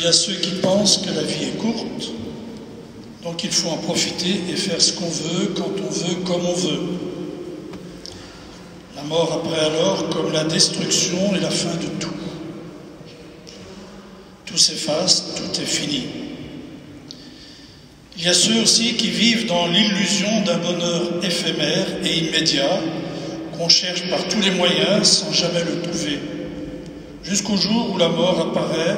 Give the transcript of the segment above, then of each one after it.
Il y a ceux qui pensent que la vie est courte, donc il faut en profiter et faire ce qu'on veut, quand on veut, comme on veut. La mort apparaît alors comme la destruction et la fin de tout. Tout s'efface, tout est fini. Il y a ceux aussi qui vivent dans l'illusion d'un bonheur éphémère et immédiat qu'on cherche par tous les moyens sans jamais le trouver, jusqu'au jour où la mort apparaît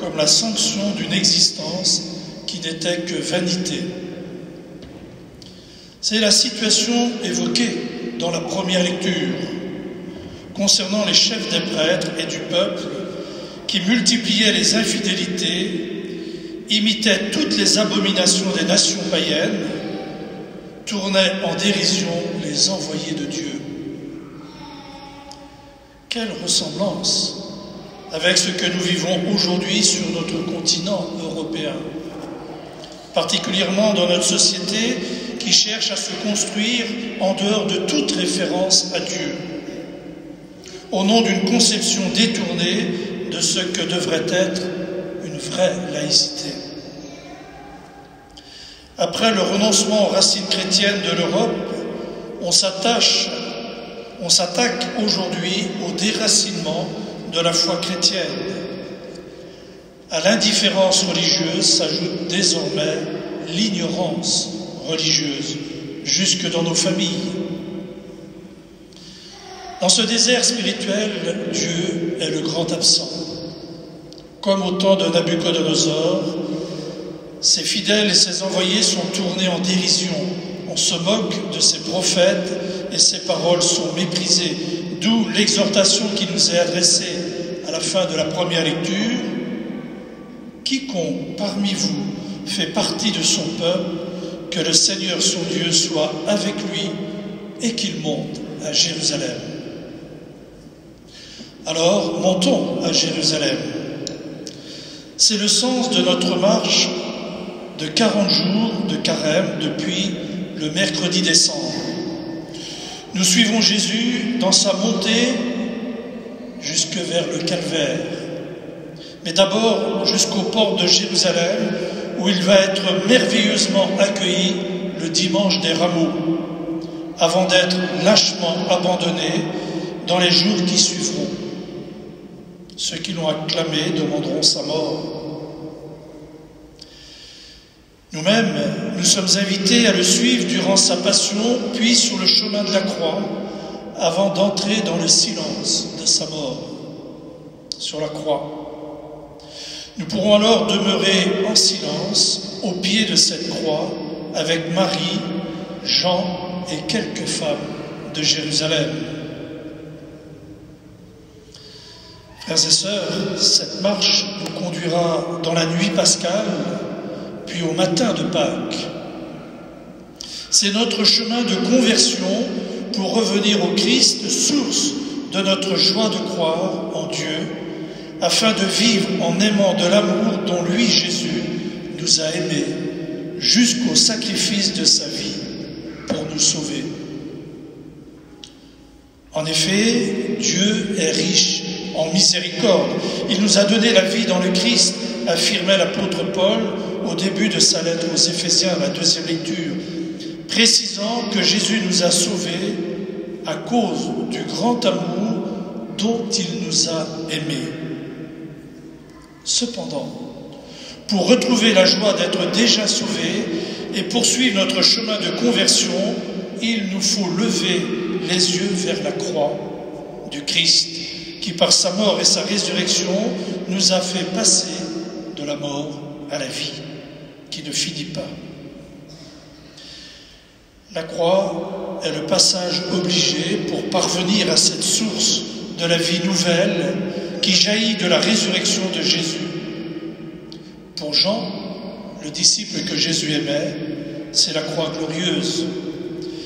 comme la sanction d'une existence qui n'était que vanité. C'est la situation évoquée dans la première lecture concernant les chefs des prêtres et du peuple qui multipliaient les infidélités, imitaient toutes les abominations des nations païennes, tournaient en dérision les envoyés de Dieu. Quelle ressemblance avec ce que nous vivons aujourd'hui sur notre continent européen, particulièrement dans notre société qui cherche à se construire en dehors de toute référence à Dieu, au nom d'une conception détournée de ce que devrait être une vraie laïcité. Après le renoncement aux racines chrétiennes de l'Europe, on s'attaque aujourd'hui au déracinement de la foi chrétienne. À l'indifférence religieuse s'ajoute désormais l'ignorance religieuse, jusque dans nos familles. Dans ce désert spirituel, Dieu est le grand absent. Comme au temps de Nabuchodonosor, ses fidèles et ses envoyés sont tournés en dérision. On se moque de ses prophètes et ses paroles sont méprisées. D'où l'exhortation qui nous est adressée à la fin de la première lecture. Quiconque parmi vous fait partie de son peuple, que le Seigneur son Dieu soit avec lui et qu'il monte à Jérusalem. Alors, montons à Jérusalem. C'est le sens de notre marche de 40 jours de carême depuis le mercredi décembre. Nous suivons Jésus dans sa montée jusque vers le calvaire, mais d'abord jusqu'aux portes de Jérusalem, où il va être merveilleusement accueilli le dimanche des Rameaux, avant d'être lâchement abandonné dans les jours qui suivront. Ceux qui l'ont acclamé demanderont sa mort. Nous-mêmes, nous sommes invités à le suivre durant sa passion, puis sur le chemin de la croix, avant d'entrer dans le silence de sa mort sur la croix. Nous pourrons alors demeurer en silence au pied de cette croix avec Marie, Jean et quelques femmes de Jérusalem. Frères et sœurs, cette marche nous conduira dans la nuit pascale, puis au matin de Pâques. C'est notre chemin de conversion pour revenir au Christ, source de notre joie de croire en Dieu, afin de vivre en aimant de l'amour dont lui, Jésus, nous a aimés, jusqu'au sacrifice de sa vie pour nous sauver. En effet, Dieu est riche en miséricorde. Il nous a donné la vie dans le Christ, affirmait l'apôtre Paul au début de sa lettre aux Éphésiens, la deuxième lecture, précisant que Jésus nous a sauvés à cause du grand amour dont il nous a aimés. Cependant, pour retrouver la joie d'être déjà sauvés et poursuivre notre chemin de conversion, il nous faut lever les yeux vers la croix du Christ, qui par sa mort et sa résurrection nous a fait passer de la mort à la vie, qui ne finit pas. La croix est le passage obligé pour parvenir à cette source de la vie nouvelle qui jaillit de la résurrection de Jésus. Pour Jean, le disciple que Jésus aimait, c'est la croix glorieuse,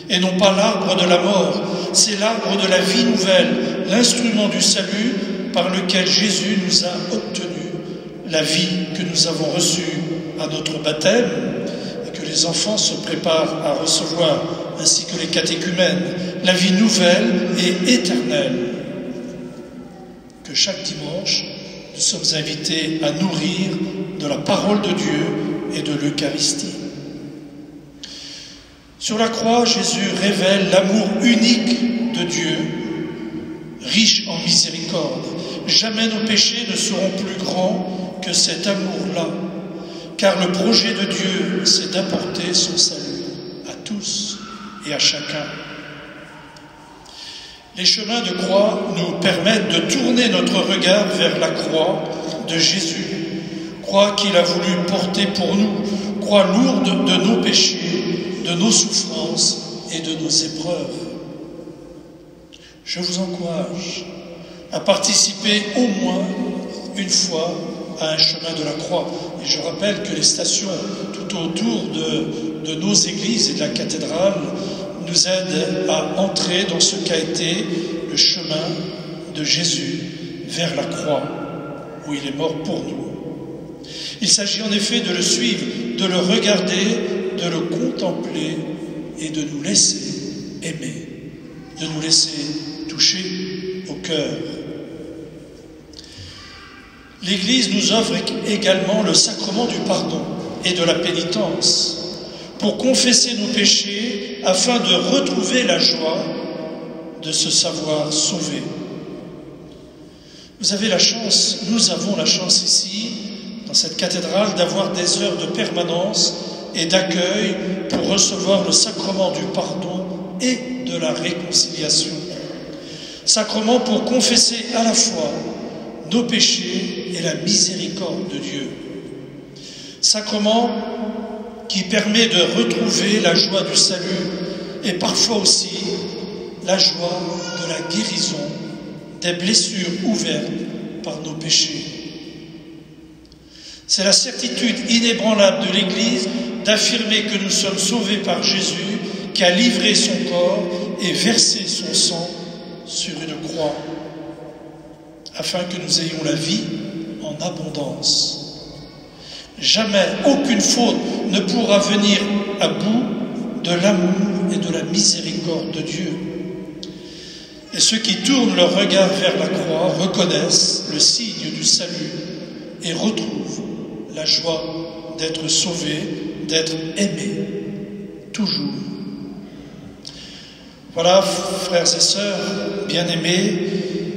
et non pas l'arbre de la mort, c'est l'arbre de la vie nouvelle, l'instrument du salut par lequel Jésus nous a obtenu la vie que nous avons reçue à notre baptême et que les enfants se préparent à recevoir, ainsi que les catéchumènes, la vie nouvelle et éternelle que chaque dimanche nous sommes invités à nourrir de la parole de Dieu et de l'Eucharistie. Sur la croix, Jésus révèle l'amour unique de Dieu, riche en miséricorde. Jamais nos péchés ne seront plus grands que cet amour-là, car le projet de Dieu, c'est d'apporter son salut à tous et à chacun. Les chemins de croix nous permettent de tourner notre regard vers la croix de Jésus, croix qu'il a voulu porter pour nous, croix lourde de nos péchés, de nos souffrances et de nos épreuves. Je vous encourage à participer au moins une fois à un chemin de la croix. Et je rappelle que les stations tout autour de nos églises et de la cathédrale nous aident à entrer dans ce qu'a été le chemin de Jésus vers la croix, où il est mort pour nous. Il s'agit en effet de le suivre, de le regarder, de le contempler et de nous laisser aimer, de nous laisser toucher au cœur. L'Église nous offre également le sacrement du pardon et de la pénitence pour confesser nos péchés afin de retrouver la joie de se savoir sauvé. Vous avez la chance, nous avons la chance ici, dans cette cathédrale, d'avoir des heures de permanence et d'accueil pour recevoir le sacrement du pardon et de la réconciliation. Sacrement pour confesser à la fois nos péchés et la miséricorde de Dieu. Sacrement qui permet de retrouver la joie du salut et parfois aussi la joie de la guérison des blessures ouvertes par nos péchés. C'est la certitude inébranlable de l'Église d'affirmer que nous sommes sauvés par Jésus qui a livré son corps et versé son sang sur une croix afin que nous ayons la vie en abondance. Jamais aucune faute ne pourra venir à bout de l'amour et de la miséricorde de Dieu. Et ceux qui tournent leur regard vers la croix reconnaissent le signe du salut et retrouvent la joie d'être sauvés, d'être aimés, toujours. Voilà, frères et sœurs bien-aimés,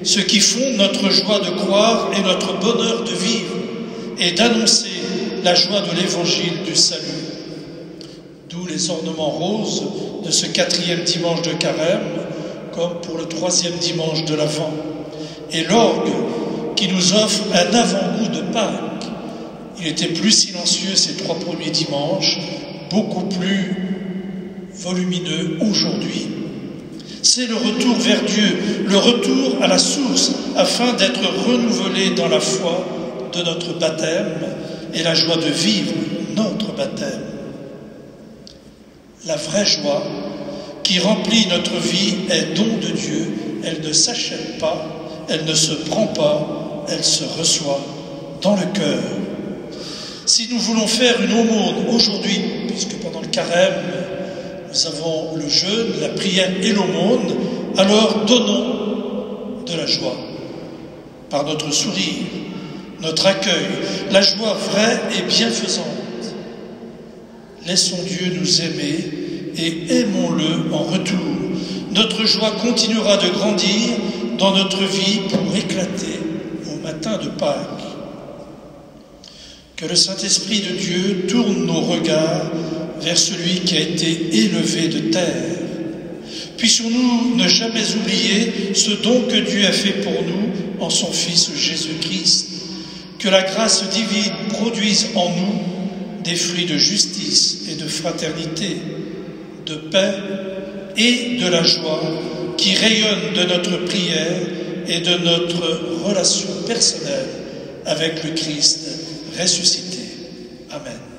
ce qui fonde notre joie de croire et notre bonheur de vivre et d'annoncer la joie de l'évangile du salut. D'où les ornements roses de ce 4e dimanche de Carême, comme pour le 3e dimanche de l'Avent, et l'orgue qui nous offre un avant-goût de Pâques. Il était plus silencieux ces 3 premiers dimanches, beaucoup plus volumineux aujourd'hui. C'est le retour vers Dieu, le retour à la source, afin d'être renouvelé dans la foi de notre baptême et la joie de vivre notre baptême. La vraie joie qui remplit notre vie est don de Dieu. Elle ne s'achète pas, elle ne se prend pas, elle se reçoit dans le cœur. Si nous voulons faire une aumône aujourd'hui, puisque pendant le carême, nous avons le jeûne, la prière et l'aumône, alors donnons de la joie par notre sourire, notre accueil, la joie vraie et bienfaisante. Laissons Dieu nous aimer et aimons-le en retour. Notre joie continuera de grandir dans notre vie pour éclater au matin de Pâques. Que le Saint-Esprit de Dieu tourne nos regards vers celui qui a été élevé de terre. Puissions-nous ne jamais oublier ce don que Dieu a fait pour nous en son Fils Jésus-Christ. Que la grâce divine produise en nous des fruits de justice et de fraternité, de paix et de la joie qui rayonnent de notre prière et de notre relation personnelle avec le Christ ressuscité. Amen.